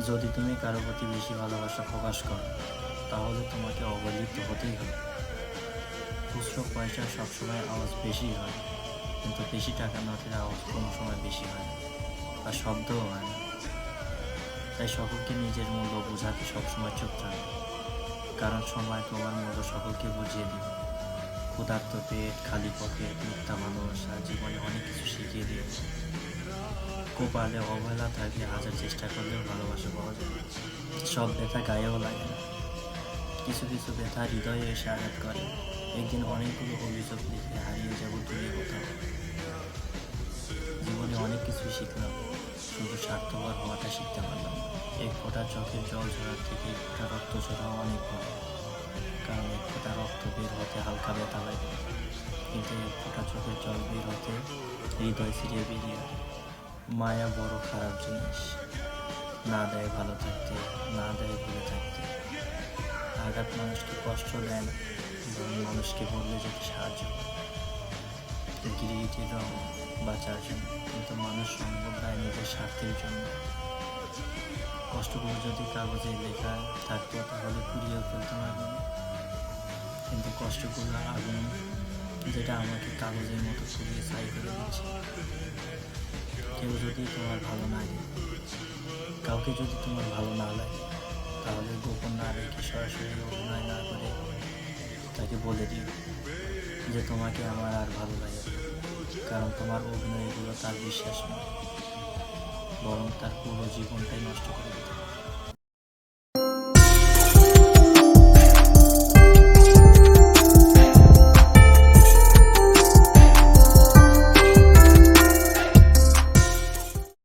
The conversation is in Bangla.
যদি তুমি কারো প্রতি বেশি ভালোবাসা প্রকাশ করো, তাহলে তোমাকে অবহেলিত হতেই হবে। খুচরো পয়সা সবসময় আওয়াজ বেশি হয়, কিন্তু বেশি টাকা নোটের আওয়াজ কোনো সময় বেশি হয় না, বা শব্দও হয় না। তাই সকলকে নিজের মূল্য বোঝাতে সবসময় চুপ থাকো, কারণ সময় তোমার মূল্য সকলকে বুঝিয়ে দিবে। ক্ষুধার্ত পেট, খালি পকেট, মিথ্যা ভালোবাসা জীবনে অনেক কিছু শিখিয়ে দিয়েছে। কপালে অবহেলা থাকলে হাজার চেষ্টা করলেও ভালোবাসা পাওয়া যায় না। সব ব্যথা গায়েও লাগে না, কিছু কিছু ব্যথা হৃদয়ে এসে আঘাত করে। একদিন অনেকগুলো অভিযোগ লিখে হারিয়ে যাব দূরে কোথাও। জীবনে অনেক কিছু শিখলাম, শুধু স্বার্থপর হওয়াটা শিখতে পারলাম না। এক ফোঁটা চোখের জল ঝরার থেকে এক ফোঁটা রক্ত ঝরাও অনেক ভালো, কারণ এক ফোঁটা রক্ত বের হতে হালকা ব্যথা লাগে, কিন্তু এক ফোঁটা চোখের জল বের হতে হৃদয় ছিঁড়ে বেরিয়ে যায়। মায়া বড় খারাপ জিনিস, না দেয় ভালো থাকতে, না দেয় ভুলে থাকতে। আঘাত মানুষকে কষ্ট দেয় না, বরং মানুষকে বদলে যেতে সাহায্য করে। গিরগিটির রং বাঁচার জন্য, কিন্তু মানুষ রং বদলায় নিজের স্বার্থের জন্য। কষ্টগুলো যদি কাগজে লেখা থাকতো তাহলে পুড়িয়েও ফেলতাম আগুনে, কিন্তু কষ্টগুলো আগুন যেটা আমাকে কাগজের মতো পুড়িয়ে ছাই করে দিচ্ছে। কেউ যদি তোমার ভালো না লাগে, কাউকে যদি তোমার ভালো না লাগে, তাহলে গোপন না রেখে সরাসরি অভিনয় না করে তাকে বলে দিও যে তোমাকে আমার আর ভালো লাগে না, কারণ তোমার অভিনয়গুলো তার বিশ্বাস নয়, বরং তার পুরো জীবনটাই নষ্ট করে দিতে পারে।